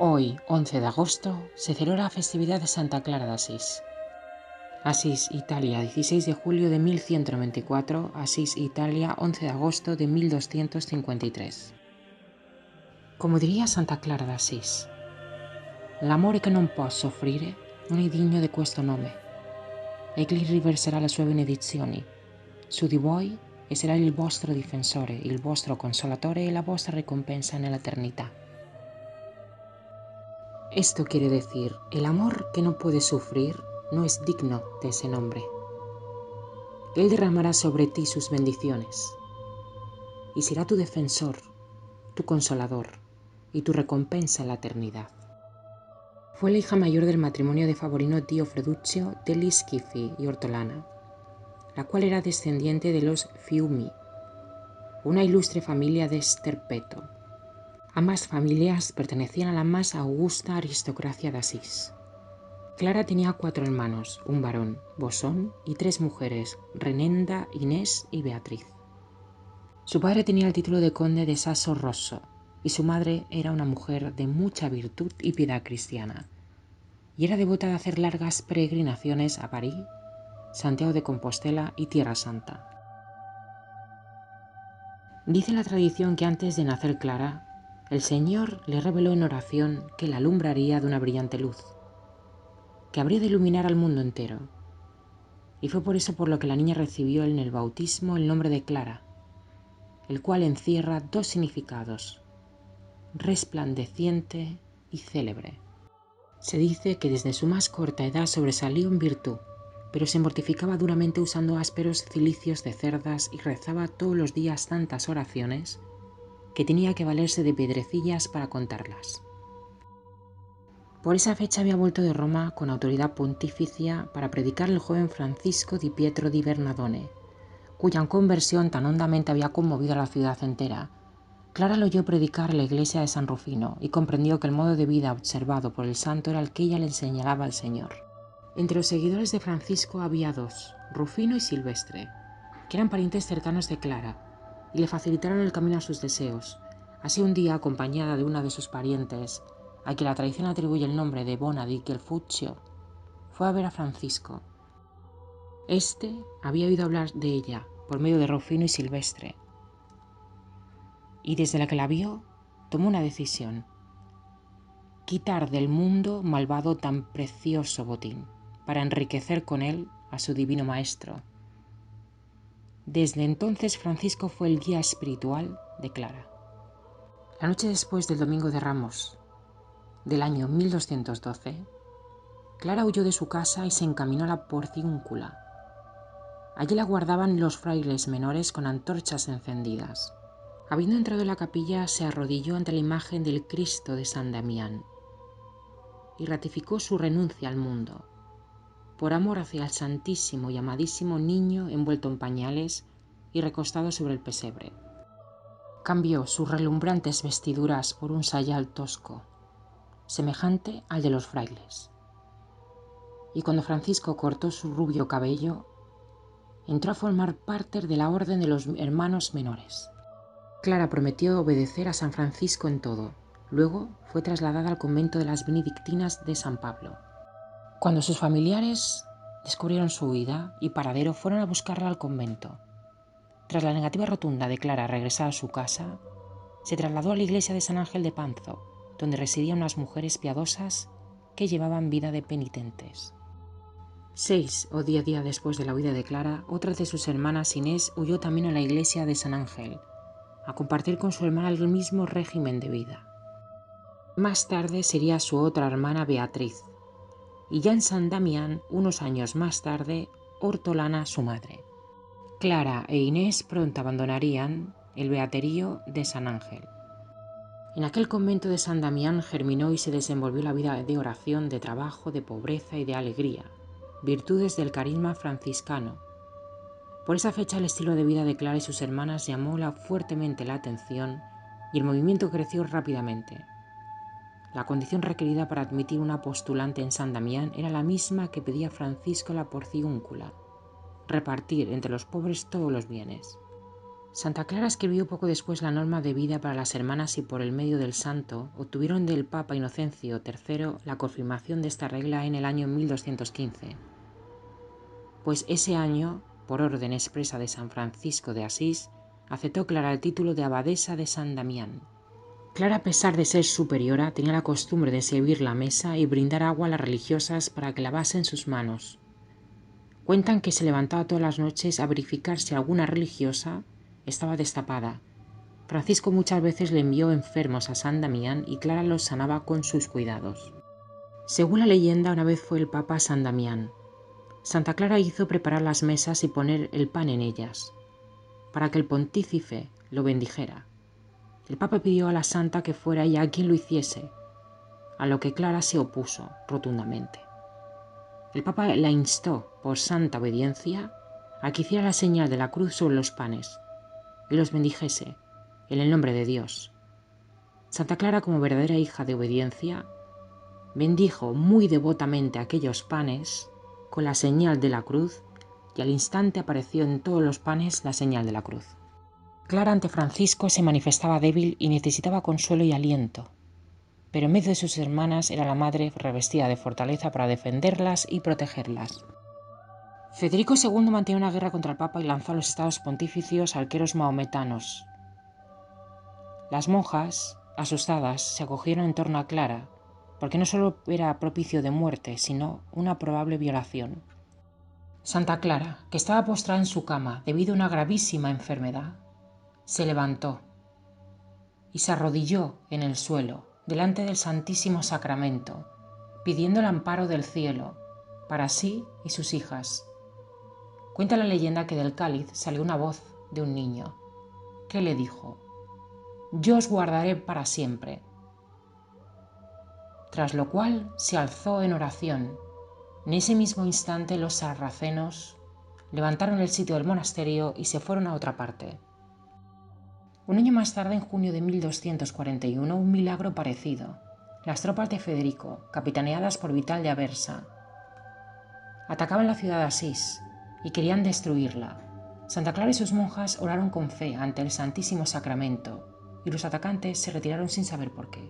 Hoy, 11 de agosto, se celebra la festividad de Santa Clara de Asís. Asís, Italia, 16 de julio de 1194, Asís, Italia, 11 de agosto de 1253. Come diría Santa Clara de Asís, l'amore che non posso offrire non è digno di questo nome. Egli riverserà le sue benedizioni su di voi e sarà il vostro difensore, il vostro consolatore e la vostra recompensa nell'eternità. Esto quiere decir, el amor que no puede sufrir no es digno de ese nombre. Él derramará sobre ti sus bendiciones y será tu defensor, tu consolador y tu recompensa en la eternidad. Fue la hija mayor del matrimonio de Favorino Dio Freduccio degli Schiffi y Ortolana, la cual era descendiente de los Fiumi, una ilustre familia de Sterpeto. Ambas familias pertenecían a la más augusta aristocracia de Asís. Clara tenía 4 hermanos, un varón, Bosón, y 3 mujeres, Renenda, Inés y Beatriz. Su padre tenía el título de conde de Sasso Rosso y su madre era una mujer de mucha virtud y piedad cristiana, y era devota de hacer largas peregrinaciones a París, Santiago de Compostela y Tierra Santa. Dice la tradición que antes de nacer Clara, el Señor le reveló en oración que la alumbraría de una brillante luz, que habría de iluminar al mundo entero. Y fue por eso por lo que la niña recibió en el bautismo el nombre de Clara, el cual encierra 2 significados, resplandeciente y célebre. Se dice que desde su más corta edad sobresalió en virtud, pero se mortificaba duramente usando ásperos cilicios de cerdas y rezaba todos los días tantas oraciones que tenía que valerse de piedrecillas para contarlas. Por esa fecha había vuelto de Roma con autoridad pontificia para predicar el joven Francisco di Pietro di Bernardone, cuya conversión tan hondamente había conmovido a la ciudad entera. Clara lo oyó predicar en la iglesia de San Rufino y comprendió que el modo de vida observado por el santo era el que ella le señalaba al Señor. Entre los seguidores de Francisco había 2, Rufino y Silvestre, que eran parientes cercanos de Clara, y le facilitaron el camino a sus deseos. Así un día, acompañada de uno de sus parientes, a quien la tradición atribuye el nombre de Bona di Gelfuccio, fue a ver a Francisco. Este había oído hablar de ella por medio de Rufino y Silvestre, y desde la que la vio, tomó una decisión: quitar del mundo malvado tan precioso botín, para enriquecer con él a su divino maestro. Desde entonces Francisco fue el guía espiritual de Clara. La noche después del Domingo de Ramos del año 1212, Clara huyó de su casa y se encaminó a la Porciúncula. Allí la guardaban los frailes menores con antorchas encendidas. Habiendo entrado en la capilla, se arrodilló ante la imagen del Cristo de San Damián y ratificó su renuncia al mundo, por amor hacia el santísimo y amadísimo niño envuelto en pañales y recostado sobre el pesebre. Cambió sus relumbrantes vestiduras por un sayal tosco, semejante al de los frailes. Y cuando Francisco cortó su rubio cabello, entró a formar parte de la orden de los hermanos menores. Clara prometió obedecer a San Francisco en todo. Luego fue trasladada al convento de las benedictinas de San Pablo. Cuando sus familiares descubrieron su huida y paradero, fueron a buscarla al convento. Tras la negativa rotunda de Clara a regresar a su casa, se trasladó a la iglesia de San Ángel de Panzo, donde residían unas mujeres piadosas que llevaban vida de penitentes. 6 o 10 días después de la huida de Clara, otra de sus hermanas, Inés, huyó también a la iglesia de San Ángel, a compartir con su hermana el mismo régimen de vida. Más tarde sería su otra hermana Beatriz, y ya en San Damián, unos años más tarde, Ortolana, su madre. Clara e Inés pronto abandonarían el beaterío de San Ángel. En aquel convento de San Damián germinó y se desenvolvió la vida de oración, de trabajo, de pobreza y de alegría, virtudes del carisma franciscano. Por esa fecha el estilo de vida de Clara y sus hermanas llamó fuertemente la atención y el movimiento creció rápidamente. La condición requerida para admitir una postulante en San Damián era la misma que pedía Francisco en la Porciúncula: repartir entre los pobres todos los bienes. Santa Clara escribió poco después la norma de vida para las hermanas y por el medio del santo obtuvieron del Papa Inocencio III la confirmación de esta regla en el año 1215. Pues ese año, por orden expresa de San Francisco de Asís, aceptó Clara el título de abadesa de San Damián. Clara, a pesar de ser superiora, tenía la costumbre de servir la mesa y brindar agua a las religiosas para que lavasen sus manos. Cuentan que se levantaba todas las noches a verificar si alguna religiosa estaba destapada. Francisco muchas veces le envió enfermos a San Damián y Clara los sanaba con sus cuidados. Según la leyenda, una vez fue el Papa a San Damián. Santa Clara hizo preparar las mesas y poner el pan en ellas, para que el pontífice lo bendijera. El Papa pidió a la santa que fuera ella quien lo hiciese, a lo que Clara se opuso rotundamente. El Papa la instó, por santa obediencia, a que hiciera la señal de la cruz sobre los panes y los bendijese en el nombre de Dios. Santa Clara, como verdadera hija de obediencia, bendijo muy devotamente aquellos panes con la señal de la cruz y al instante apareció en todos los panes la señal de la cruz. Clara ante Francisco se manifestaba débil y necesitaba consuelo y aliento, pero en medio de sus hermanas era la madre revestida de fortaleza para defenderlas y protegerlas. Federico II mantenía una guerra contra el Papa y lanzó a los estados pontificios arqueros mahometanos. Las monjas, asustadas, se acogieron en torno a Clara, porque no solo era propicio de muerte, sino una probable violación. Santa Clara, que estaba postrada en su cama debido a una gravísima enfermedad, se levantó y se arrodilló en el suelo delante del Santísimo Sacramento, pidiendo el amparo del cielo para sí y sus hijas. Cuenta la leyenda que del cáliz salió una voz de un niño, que le dijo: «Yo os guardaré para siempre». Tras lo cual se alzó en oración. En ese mismo instante los sarracenos levantaron el sitio del monasterio y se fueron a otra parte. Un año más tarde, en junio de 1241, un milagro parecido. Las tropas de Federico, capitaneadas por Vital de Aversa, atacaban la ciudad de Asís y querían destruirla. Santa Clara y sus monjas oraron con fe ante el Santísimo Sacramento y los atacantes se retiraron sin saber por qué.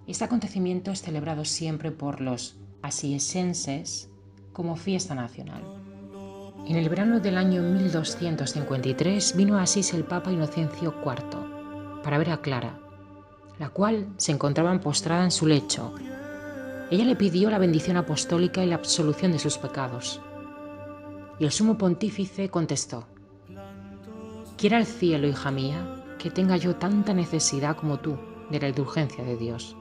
Este acontecimiento es celebrado siempre por los asiesenses como fiesta nacional. En el verano del año 1253 vino a Asís el Papa Inocencio IV para ver a Clara, la cual se encontraba postrada en su lecho. Ella le pidió la bendición apostólica y la absolución de sus pecados. Y el sumo pontífice contestó: «Quiera el cielo, hija mía, que tenga yo tanta necesidad como tú de la indulgencia de Dios».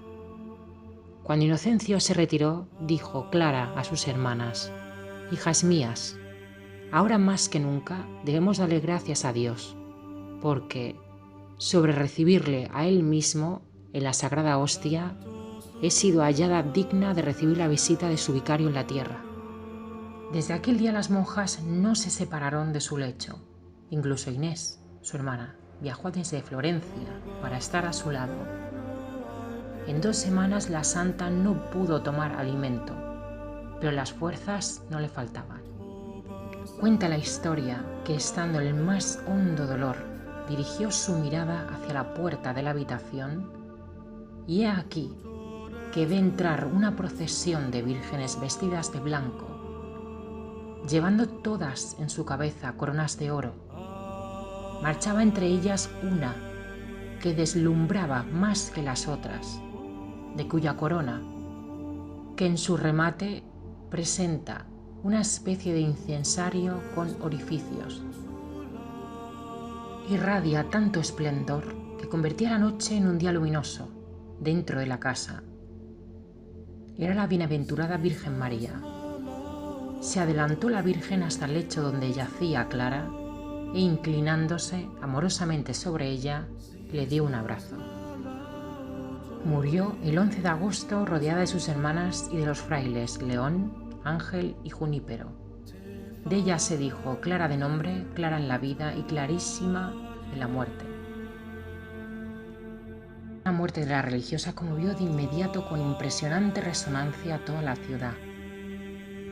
Cuando Inocencio se retiró, dijo Clara a sus hermanas: «Hijas mías, ahora más que nunca debemos darle gracias a Dios, porque, sobre recibirle a Él mismo en la sagrada hostia, he sido hallada digna de recibir la visita de su vicario en la tierra». Desde aquel día las monjas no se separaron de su lecho. Incluso Inés, su hermana, viajó desde Florencia para estar a su lado. En 2 semanas la santa no pudo tomar alimento, pero las fuerzas no le faltaban. Cuenta la historia que, estando en el más hondo dolor, dirigió su mirada hacia la puerta de la habitación y he aquí que ve entrar una procesión de vírgenes vestidas de blanco, llevando todas en su cabeza coronas de oro. Marchaba entre ellas una que deslumbraba más que las otras, de cuya corona, que en su remate presenta una especie de incensario con orificios, irradia tanto esplendor que convertía la noche en un día luminoso dentro de la casa. Era la bienaventurada Virgen María. Se adelantó la Virgen hasta el lecho donde yacía Clara e, inclinándose amorosamente sobre ella, le dio un abrazo. Murió el 11 de agosto rodeada de sus hermanas y de los frailes León, Ángel y Junípero. De ella se dijo Clara de nombre, clara en la vida y clarísima en la muerte. La muerte de la religiosa conmovió de inmediato con impresionante resonancia a toda la ciudad.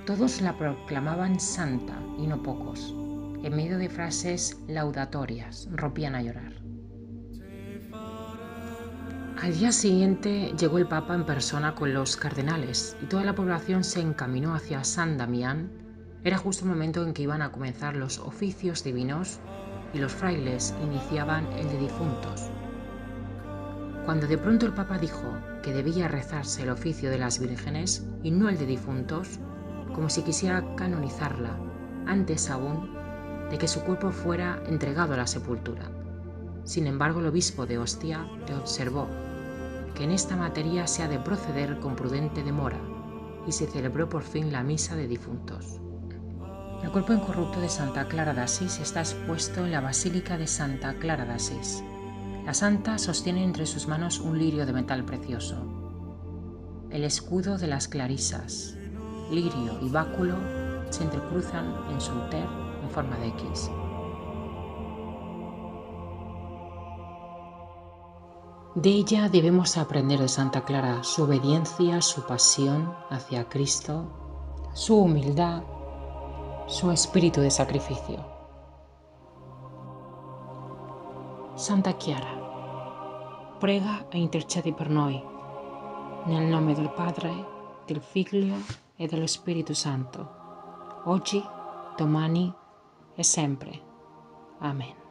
Todos la proclamaban santa, y no pocos. En medio de frases laudatorias, rompían a llorar. Al día siguiente llegó el Papa en persona con los cardenales y toda la población se encaminó hacia San Damián. Era justo el momento en que iban a comenzar los oficios divinos y los frailes iniciaban el de difuntos. Cuando de pronto el Papa dijo que debía rezarse el oficio de las vírgenes y no el de difuntos, como si quisiera canonizarla, antes aún de que su cuerpo fuera entregado a la sepultura. Sin embargo, el obispo de Ostia le observó que en esta materia se ha de proceder con prudente demora, y se celebró por fin la misa de difuntos. El cuerpo incorrupto de Santa Clara de Asís está expuesto en la Basílica de Santa Clara de Asís. La santa sostiene entre sus manos un lirio de metal precioso. El escudo de las clarisas, lirio y báculo se entrecruzan en su úter en forma de X. De ella debemos aprender de Santa Clara su obediencia, su pasión hacia Cristo, su humildad, su espíritu de sacrificio. Santa Chiara, prega e intercedi per noi, nel nome del Padre, del Figlio e dello Spirito Santo, oggi, domani e sempre. Amen.